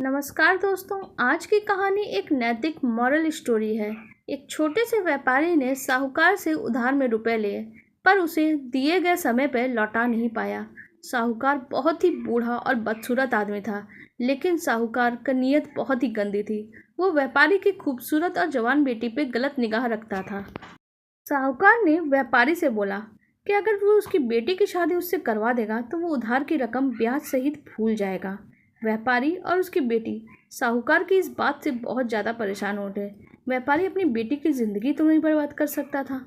नमस्कार दोस्तों, आज की कहानी एक नैतिक मॉरल स्टोरी है। एक छोटे से व्यापारी ने साहूकार से उधार में रुपए लिए, पर उसे दिए गए समय पर लौटा नहीं पाया। साहूकार बहुत ही बूढ़ा और बदसूरत आदमी था, लेकिन साहूकार का नीयत बहुत ही गंदी थी। वो व्यापारी की खूबसूरत और जवान बेटी पे गलत निगाह रखता था। साहूकार ने व्यापारी से बोला कि अगर वो उसकी बेटी की शादी उससे करवा देगा तो वो उधार की रकम ब्याज सहित भूल जाएगा। व्यापारी और उसकी बेटी साहूकार की इस बात से बहुत ज़्यादा परेशान हो गए। व्यापारी अपनी बेटी की ज़िंदगी तो नहीं बर्बाद कर सकता था।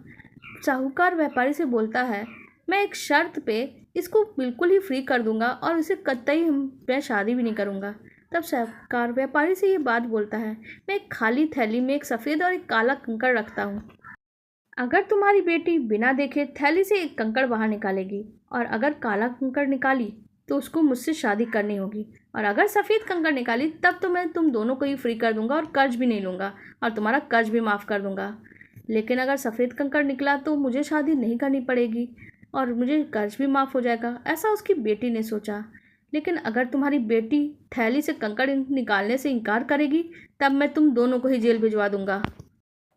साहूकार व्यापारी से बोलता है, मैं एक शर्त पे इसको बिल्कुल ही फ्री कर दूंगा और इसे कतई मैं शादी भी नहीं करूंगा। तब साहूकार व्यापारी से ये बात बोलता है, मैं एक खाली थैली में एक सफ़ेद और एक काला कंकड़ रखता हूँ। अगर तुम्हारी बेटी बिना देखे थैली से एक कंकड़ बाहर निकालेगी और अगर काला कंकड़ निकाली तो उसको मुझसे शादी करनी होगी, और अगर सफ़ेद कंकड़ निकाली तब तो मैं तुम दोनों को ही फ्री कर दूंगा और कर्ज भी नहीं लूँगा और तुम्हारा कर्ज भी माफ़ कर दूंगा। लेकिन अगर सफ़ेद कंकड़ निकला तो मुझे शादी नहीं करनी पड़ेगी और मुझे कर्ज भी माफ़ हो जाएगा, ऐसा उसकी बेटी ने सोचा। लेकिन अगर तुम्हारी बेटी थैली से कंकड़ निकालने से इनकार करेगी तब मैं तुम दोनों को ही जेल भिजवा दूंगा।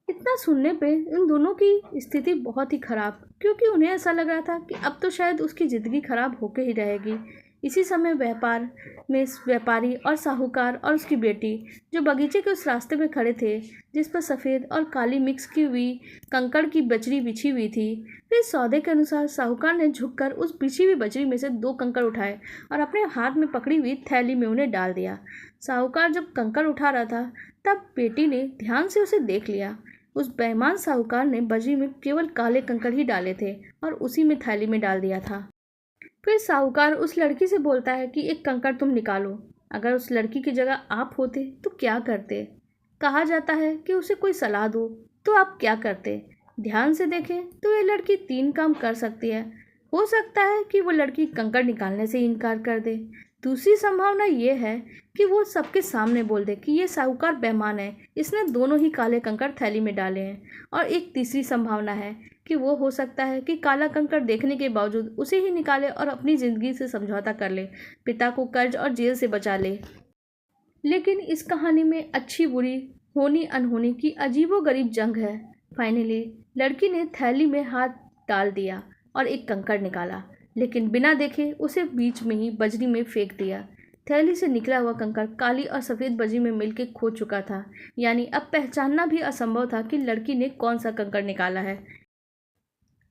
इतना सुनने पे इन दोनों की स्थिति बहुत ही खराब, क्योंकि उन्हें ऐसा लग रहा था कि अब तो शायद उसकी ज़िंदगी खराब होके ही रहेगी। इसी समय व्यापार में व्यापारी और साहूकार और उसकी बेटी जो बगीचे के उस रास्ते में खड़े थे जिस पर सफ़ेद और काली मिक्स की हुई कंकड़ की बजरी बिछी हुई थी, फिर सौदे के अनुसार साहूकार ने झुककर उस बिछी हुई बजरी में से 2 कंकड़ उठाए और अपने हाथ में पकड़ी हुई थैली में उन्हें डाल दिया। साहूकार जब कंकड़ उठा रहा था तब बेटी ने ध्यान से उसे देख लिया। उस बेईमान साहूकार ने बजरी में केवल काले कंकड़ ही डाले थे और उसी में थैली में डाल दिया था। फिर साहूकार उस लड़की से बोलता है कि एक कंकड़ तुम निकालो। अगर उस लड़की की जगह आप होते तो क्या करते? कहा जाता है कि उसे कोई सलाह दो तो आप क्या करते? ध्यान से देखें तो ये लड़की 3 काम कर सकती है। हो सकता है कि वो लड़की कंकड़ निकालने से इनकार कर दे। दूसरी संभावना ये है कि वो सबके सामने बोल दे कि ये साहूकार बेईमान है, इसने दोनों ही काले कंकड़ थैली में डाले हैं। और एक तीसरी संभावना है कि वो हो सकता है कि काला कंकड़ देखने के बावजूद उसे ही निकाले और अपनी ज़िंदगी से समझौता कर ले, पिता को कर्ज और जेल से बचा ले। लेकिन इस कहानी में अच्छी बुरी, होनी अनहोनी की अजीबोगरीब जंग है। फाइनली लड़की ने थैली में हाथ डाल दिया और एक कंकड़ निकाला, लेकिन बिना देखे उसे बीच में ही बजरी में फेंक दिया। थैली से निकला हुआ कंकड़ काली और सफ़ेद बजरी में मिलकर खो चुका था, यानी अब पहचानना भी असंभव था कि लड़की ने कौन सा कंकड़ निकाला है।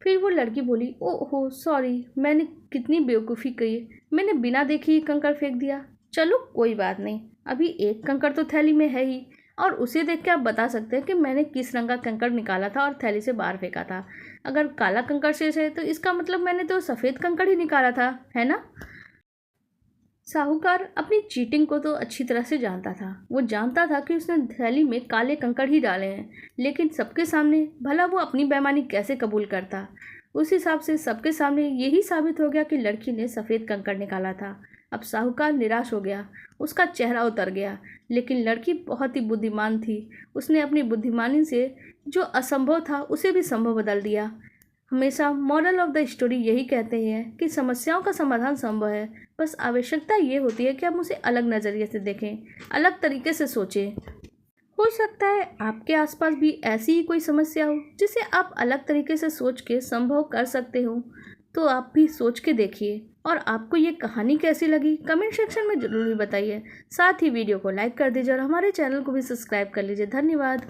फिर वो लड़की बोली, ओहो सॉरी, मैंने कितनी बेवकूफ़ी की, मैंने बिना देखे ही कंकड़ फेंक दिया। चलो कोई बात नहीं, अभी एक कंकड़ तो थैली में है ही, और उसे देख के आप बता सकते हैं कि मैंने किस रंग का कंकड़ निकाला था और थैली से बाहर फेंका था। अगर काला कंकड़ शेष है तो इसका मतलब मैंने तो सफ़ेद कंकड़ ही निकाला था, है ना? साहूकार अपनी चीटिंग को तो अच्छी तरह से जानता था। वो जानता था कि उसने थैली में काले कंकड़ ही डाले हैं, लेकिन सबके सामने भला वो अपनी बेईमानी कैसे कबूल करता? उस हिसाब से सबके सामने यही साबित हो गया कि लड़की ने सफ़ेद कंकड़ निकाला था। अब साहूकार निराश हो गया, उसका चेहरा उतर गया। लेकिन लड़की बहुत ही बुद्धिमान थी। उसने अपनी बुद्धिमानी से जो असंभव था उसे भी संभव बदल दिया। हमेशा मॉरल ऑफ द स्टोरी यही कहते हैं कि समस्याओं का समाधान संभव है, बस आवश्यकता ये होती है कि हम उसे अलग नज़रिए से देखें, अलग तरीके से सोचें। हो सकता है आपके आसपास भी ऐसी ही कोई समस्या हो जिसे आप अलग तरीके से सोच के संभव कर सकते हो, तो आप भी सोच के देखिए। और आपको ये कहानी कैसी लगी कमेंट सेक्शन में ज़रूर बताइए। साथ ही वीडियो को लाइक कर दीजिए और हमारे चैनल को भी सब्सक्राइब कर लीजिए। धन्यवाद।